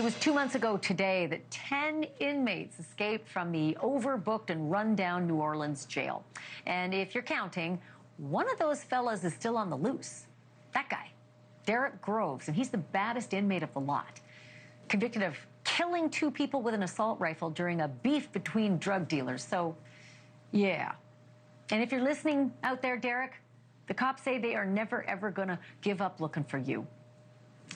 It was 2 months ago today that 10 inmates escaped from the overbooked and rundown New Orleans jail. And if you're counting, one of those fellas is still on the loose. That guy, Derek Groves, and he's the baddest inmate of the lot. Convicted of killing 2 people with an assault rifle during a beef between drug dealers. So, yeah. And if you're listening out there, Derek, the cops say they are never, ever going to give up looking for you.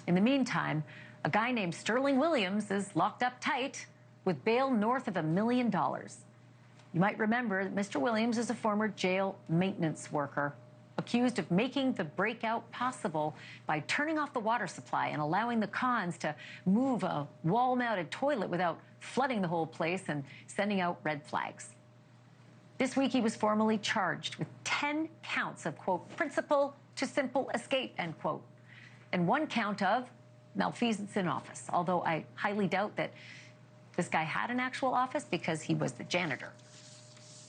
In the meantime, a guy named Sterling Williams is locked up tight with bail north of $1 million. You might remember that Mr. Williams is a former jail maintenance worker accused of making the breakout possible by turning off the water supply and allowing the cons to move a wall-mounted toilet without flooding the whole place and sending out red flags. This week, he was formally charged with 10 counts of, quote, principal to simple escape, end quote, and 1 count of malfeasance in office, although I highly doubt that this guy had an actual office because he was the janitor.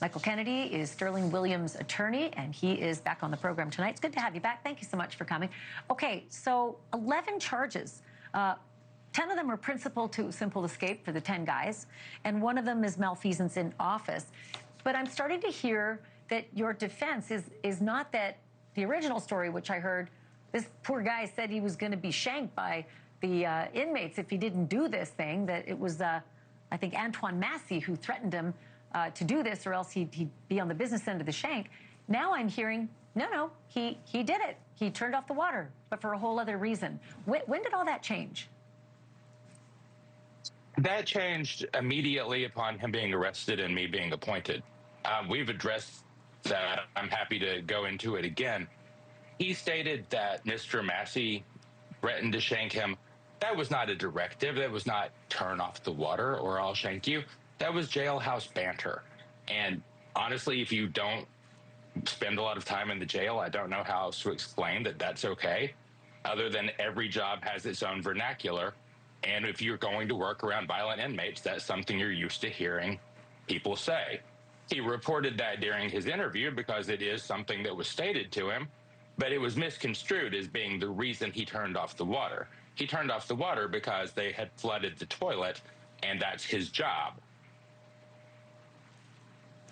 Michael Kennedy is Sterling Williams' attorney, and he is back on the program tonight. It's good to have you back. Thank you so much for coming. Okay, so 11 charges. 10 of them are principal to simple escape for the 10 guys, and 1 of them is malfeasance in office. But I'm starting to hear that your defense is not that the original story, which I heard, this poor guy said he was going to be shanked by the inmates if he didn't do this thing, that it was, I think, Antoine Massey who threatened him to do this, or else he'd be on the business end of the shank. Now I'm hearing, no, he did it. He turned off the water, but for a whole other reason. When did all that change? That changed immediately upon him being arrested and me being appointed. We've addressed that. I'm happy to go into it again. He stated that Mr. Massey threatened to shank him. That was not a directive. That was not turn off the water or I'll shank you. That was jailhouse banter. And honestly, if you don't spend a lot of time in the jail, I don't know how else to explain that that's okay, other than every job has its own vernacular. And if you're going to work around violent inmates, that's something you're used to hearing people say. He reported that during his interview because it is something that was stated to him, but it was misconstrued as being the reason he turned off the water. He turned off the water because they had flooded the toilet, and that's his job.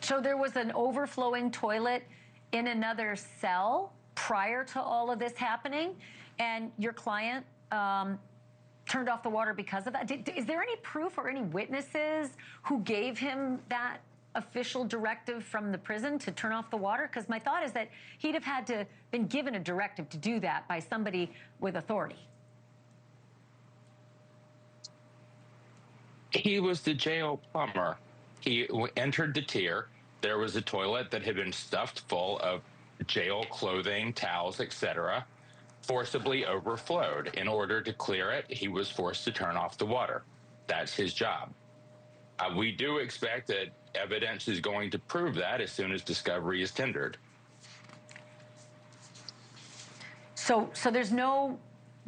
So there was an overflowing toilet in another cell prior to all of this happening, and your client turned off the water because of that? Is there any proof or any witnesses who gave him that official directive from the prison to turn off the water? Because my thought is that he'd have had to been given a directive to do that by somebody with authority. He was the jail plumber. He entered the tier. There was a toilet that had been stuffed full of jail clothing, towels, etc., forcibly overflowed. In order to clear it, he was forced to turn off the water. That's his job. We do expect that evidence is going to prove that as soon as discovery is tendered. So there's no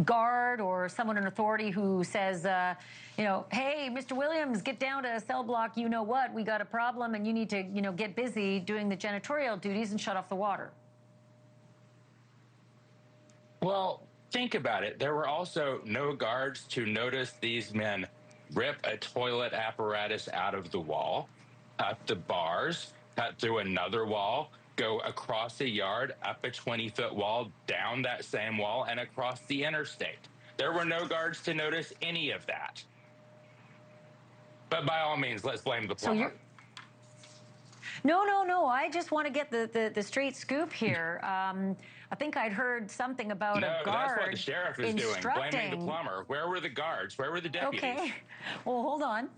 guard or someone in authority who says, hey, Mr. Williams, get down to cell block, you know what, we got a problem and you need to, get busy doing the janitorial duties and shut off the water. Well, think about it. There were also no guards to notice these men rip a toilet apparatus out of the wall, cut the bars, cut through another wall, go across a yard, up a 20-foot wall, down that same wall, and across the interstate. There were no guards to notice any of that. But by all means, let's blame the plumber. No. I just want to get the straight scoop here. I think I'd heard something about a guard. No, that's what the sheriff is doing, blaming the plumber. Where were the guards? Where were the deputies? Okay, well, hold on.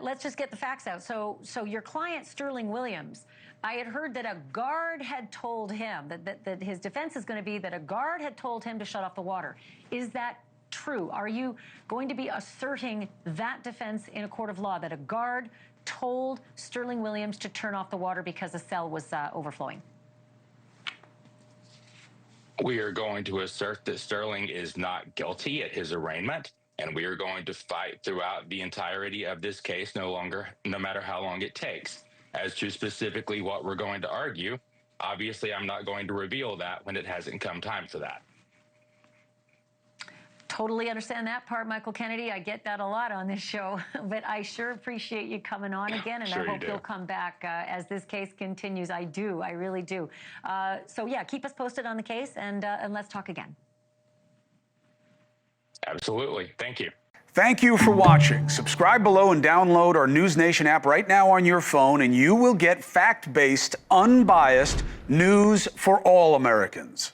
Let's just get the facts out. So your client, Sterling Williams, I had heard that a guard had told him, that his defense is going to be that a guard had told him to shut off the water. Is that true? Are you going to be asserting that defense in a court of law, that a guard told Sterling Williams to turn off the water because the cell was overflowing? We are going to assert that Sterling is not guilty at his arraignment, and we are going to fight throughout the entirety of this case, no matter how long it takes. As to specifically what we're going to argue, obviously I'm not going to reveal that when it hasn't come time for that. Totally understand that part, Michael Kennedy. I get that a lot on this show, but I sure appreciate you coming on again, and Sure I hope you'll come back as this case continues. I do. I really do. So, yeah, keep us posted on the case, and let's talk again. Absolutely. Thank you. Thank you for watching. Subscribe below and download our NewsNation app right now on your phone, and you will get fact-based, unbiased news for all Americans.